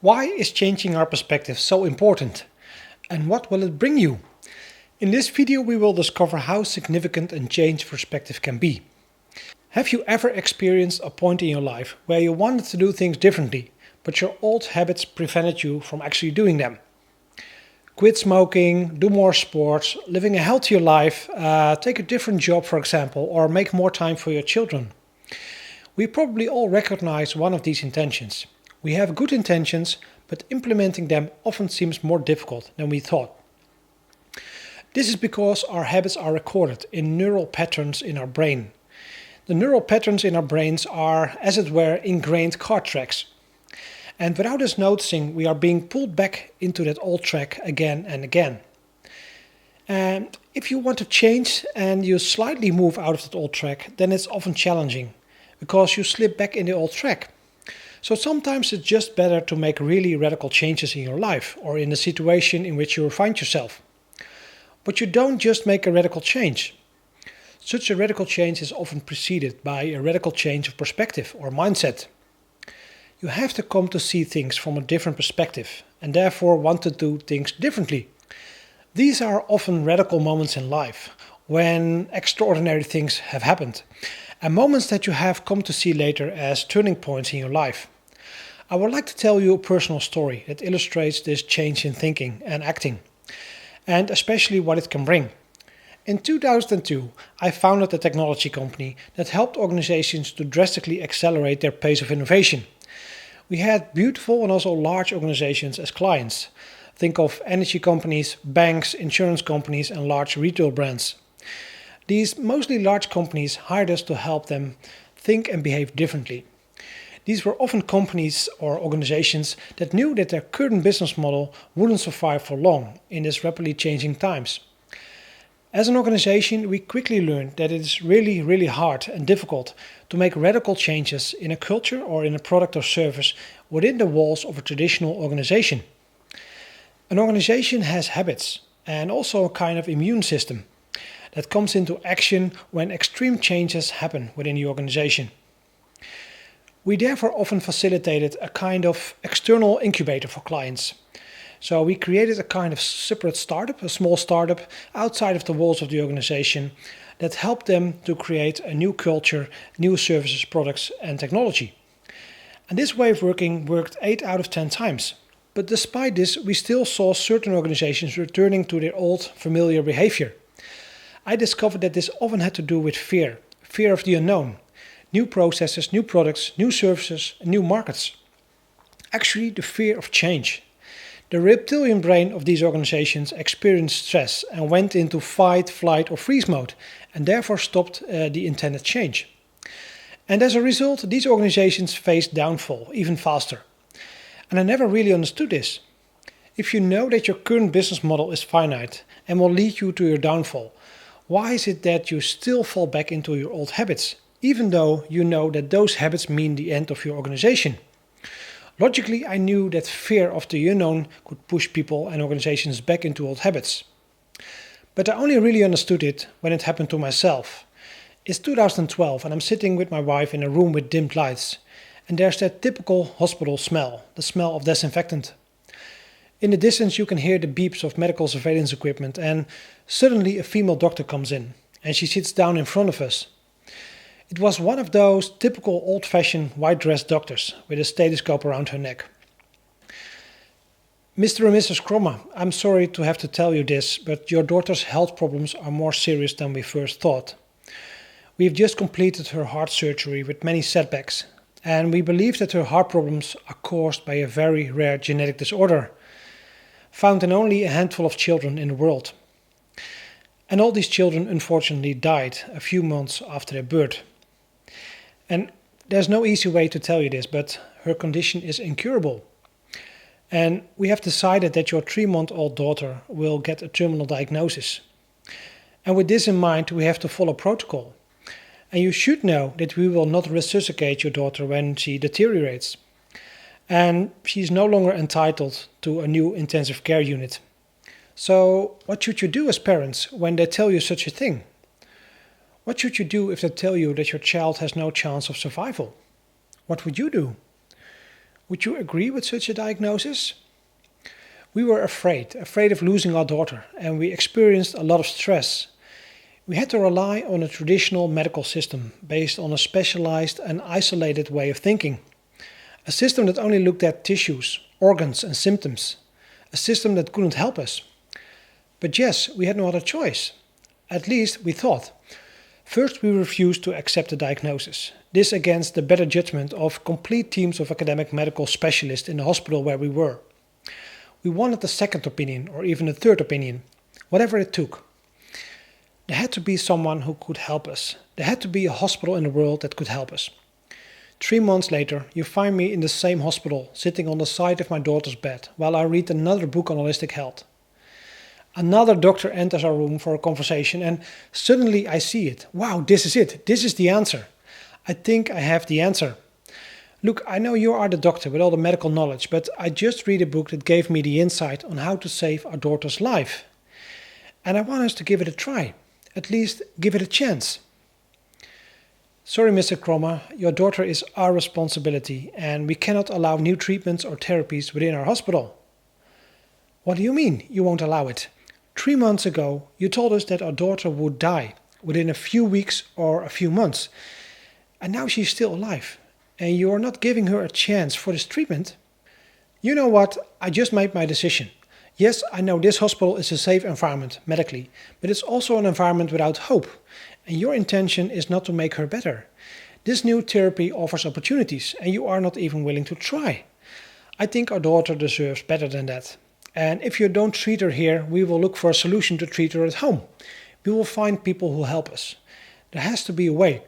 Why is changing our perspective so important? And what will it bring you? In this video we will discover how significant a change perspective can be. Have you ever experienced a point in your life where you wanted to do things differently, but your old habits prevented you from actually doing them? Quit smoking, do more sports, living a healthier life, take a different job for example, or make more time for your children. We probably all recognize one of these intentions. We have good intentions, but implementing them often seems more difficult than we thought. This is because our habits are recorded in neural patterns in our brain. The neural patterns in our brains are, as it were, ingrained car tracks. And without us noticing, we are being pulled back into that old track again and again. And if you want to change and you slightly move out of that old track, then it's often challenging, because you slip back in the old track. So sometimes it's just better to make really radical changes in your life or in the situation in which you find yourself. But you don't just make a radical change. Such a radical change is often preceded by a radical change of perspective or mindset. You have to come to see things from a different perspective and therefore want to do things differently. These are often radical moments in life when extraordinary things have happened, and moments that you have come to see later as turning points in your life. I would like to tell you a personal story that illustrates this change in thinking and acting, and especially what it can bring. In 2002, I founded a technology company that helped organizations to drastically accelerate their pace of innovation. We had beautiful and also large organizations as clients. Think of energy companies, banks, insurance companies, and large retail brands. These mostly large companies hired us to help them think and behave differently. These were often companies or organizations that knew that their current business model wouldn't survive for long in these rapidly changing times. As an organization, we quickly learned that it is really hard and difficult to make radical changes in a culture or in a product or service within the walls of a traditional organization. An organization has habits and also a kind of immune system that comes into action when extreme changes happen within the organization. We therefore often facilitated a kind of external incubator for clients. So we created a kind of separate startup, a small startup outside of the walls of the organization that helped them to create a new culture, new services, products and technology. And this way of working worked 8 out of 10 times. But despite this, we still saw certain organizations returning to their old familiar behavior. I discovered that this often had to do with fear of the unknown, new processes, new products, new services, and new markets. Actually, the fear of change. The reptilian brain of these organizations experienced stress and went into fight, flight, or freeze mode, and therefore stopped the intended change. And as a result, these organizations faced downfall even faster. And I never really understood this. If you know that your current business model is finite and will lead you to your downfall, why is it that you still fall back into your old habits, even though you know that those habits mean the end of your organization? Logically, I knew that fear of the unknown could push people and organizations back into old habits. But I only really understood it when it happened to myself. It's 2012 and I'm sitting with my wife in a room with dimmed lights. And there's that typical hospital smell, the smell of disinfectant. In the distance you can hear the beeps of medical surveillance equipment, and suddenly a female doctor comes in and she sits down in front of us. It was one of those typical old-fashioned white-dressed doctors with a stethoscope around her neck. Mr. and Mrs. Kromme, I'm sorry to have to tell you this, but your daughter's health problems are more serious than we first thought. We've just completed her heart surgery with many setbacks, and we believe that her heart problems are caused by a very rare genetic disorder, found in only a handful of children in the world. And all these children unfortunately died a few months after their birth. And there's no easy way to tell you this, but her condition is incurable. And we have decided that your 3-month-old daughter will get a terminal diagnosis. And with this in mind, we have to follow protocol. And you should know that we will not resuscitate your daughter when she deteriorates. And she's no longer entitled to a new intensive care unit. So what should you do as parents when they tell you such a thing? What should you do if they tell you that your child has no chance of survival? What would you do? Would you agree with such a diagnosis? We were afraid of losing our daughter, and we experienced a lot of stress. We had to rely on a traditional medical system based on a specialized and isolated way of thinking. A system that only looked at tissues, organs and symptoms. A system that couldn't help us. But yes, we had no other choice. At least we thought. First, we refused to accept the diagnosis. This against the better judgment of complete teams of academic medical specialists in the hospital where we were. We wanted a second opinion or even a third opinion, whatever it took. There had to be someone who could help us. There had to be a hospital in the world that could help us. 3 months later, you find me in the same hospital, sitting on the side of my daughter's bed, while I read another book on holistic health. Another doctor enters our room for a conversation, and suddenly I see it. Wow, this is it. This is the answer. I think I have the answer. Look, I know you are the doctor with all the medical knowledge, but I just read a book that gave me the insight on how to save our daughter's life. And I want us to give it a try. At least give it a chance. Sorry, Mr. Kromme, your daughter is our responsibility and we cannot allow new treatments or therapies within our hospital. What do you mean you won't allow it? 3 months ago, you told us that our daughter would die within a few weeks or a few months. And now she's still alive. And you are not giving her a chance for this treatment? You know what? I just made my decision. Yes, I know this hospital is a safe environment medically, but it's also an environment without hope. And your intention is not to make her better. This new therapy offers opportunities and you are not even willing to try. I think our daughter deserves better than that. And if you don't treat her here, we will look for a solution to treat her at home. We will find people who help us. There has to be a way.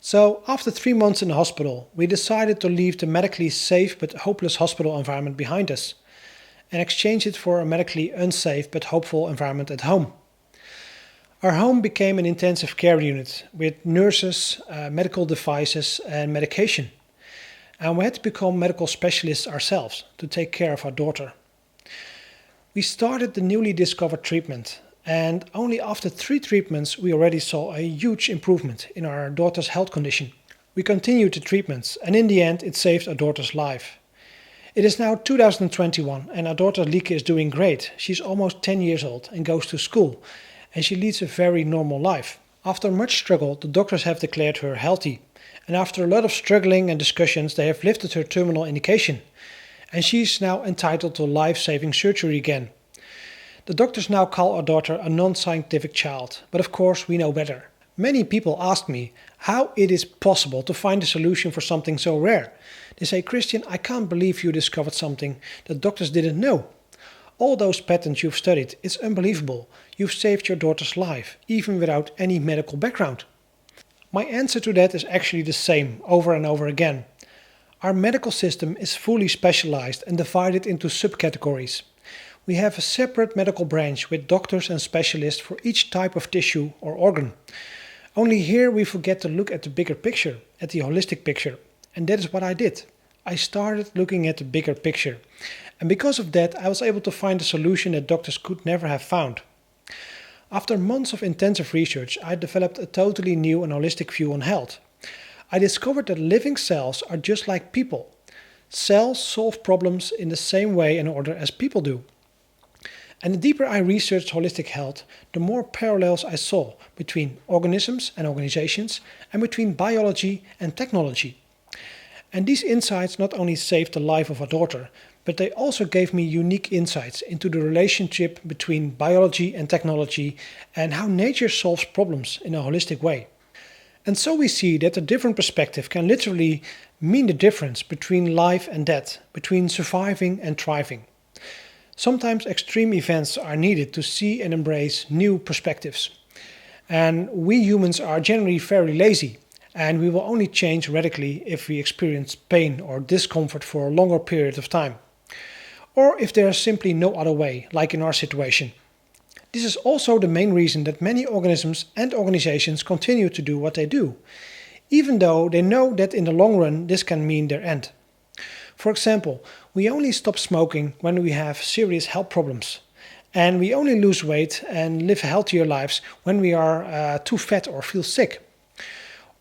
So, after 3 months in the hospital, we decided to leave the medically safe but hopeless hospital environment behind us and exchange it for a medically unsafe but hopeful environment at home. Our home became an intensive care unit with nurses, medical devices and medication. And we had to become medical specialists ourselves to take care of our daughter. We started the newly discovered treatment, and only after 3 treatments we already saw a huge improvement in our daughter's health condition. We continued the treatments and in the end it saved our daughter's life. It is now 2021 and our daughter Lieke is doing great. She's almost 10 years old and goes to school and she leads a very normal life. After much struggle, the doctors have declared her healthy. And after a lot of struggling and discussions, they have lifted her terminal indication. And she's now entitled to life-saving surgery again. The doctors now call our daughter a non-scientific child, but of course we know better. Many people ask me how it is possible to find a solution for something so rare. They say, Christian, I can't believe you discovered something that doctors didn't know. All those patents you've studied, it's unbelievable. You've saved your daughter's life, even without any medical background. My answer to that is actually the same over and over again. Our medical system is fully specialized and divided into subcategories. We have a separate medical branch with doctors and specialists for each type of tissue or organ. Only here we forget to look at the bigger picture, at the holistic picture. And that is what I did. I started looking at the bigger picture. And because of that, I was able to find a solution that doctors could never have found. After months of intensive research, I developed a totally new and holistic view on health. I discovered that living cells are just like people. Cells solve problems in the same way and order as people do. And the deeper I researched holistic health, the more parallels I saw between organisms and organizations and between biology and technology. And these insights not only saved the life of our daughter, but they also gave me unique insights into the relationship between biology and technology and how nature solves problems in a holistic way. And so we see that a different perspective can literally mean the difference between life and death, between surviving and thriving. Sometimes extreme events are needed to see and embrace new perspectives. And we humans are generally very lazy, and we will only change radically if we experience pain or discomfort for a longer period of time. Or if there is simply no other way, like in our situation. This is also the main reason that many organisms and organizations continue to do what they do, even though they know that in the long run this can mean their end. For example, we only stop smoking when we have serious health problems. And we only lose weight and live healthier lives when we are too fat or feel sick.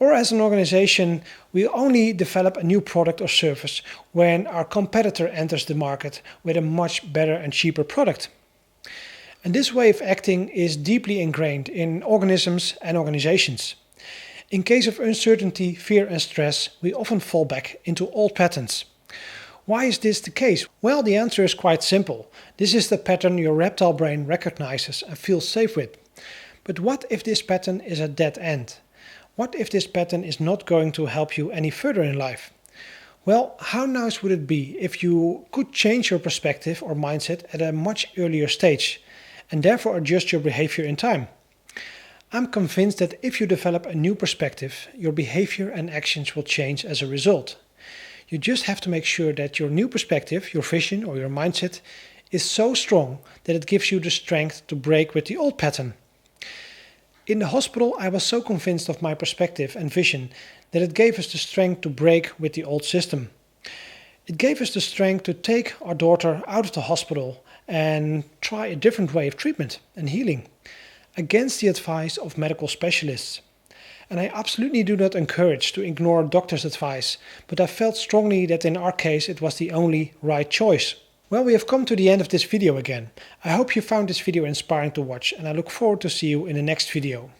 Or as an organization, we only develop a new product or service when our competitor enters the market with a much better and cheaper product. And this way of acting is deeply ingrained in organisms and organizations. In case of uncertainty, fear and stress, we often fall back into old patterns. Why is this the case? Well, the answer is quite simple. This is the pattern your reptile brain recognizes and feels safe with. But what if this pattern is a dead end? What if this pattern is not going to help you any further in life? Well, how nice would it be if you could change your perspective or mindset at a much earlier stage and therefore adjust your behavior in time? I'm convinced that if you develop a new perspective, your behavior and actions will change as a result. You just have to make sure that your new perspective, your vision or your mindset is so strong that it gives you the strength to break with the old pattern. In the hospital, I was so convinced of my perspective and vision that it gave us the strength to break with the old system. It gave us the strength to take our daughter out of the hospital and try a different way of treatment and healing, against the advice of medical specialists. And I absolutely do not encourage to ignore doctors' advice, but I felt strongly that in our case it was the only right choice. Well, we have come to the end of this video again. I hope you found this video inspiring to watch, and I look forward to see you in the next video.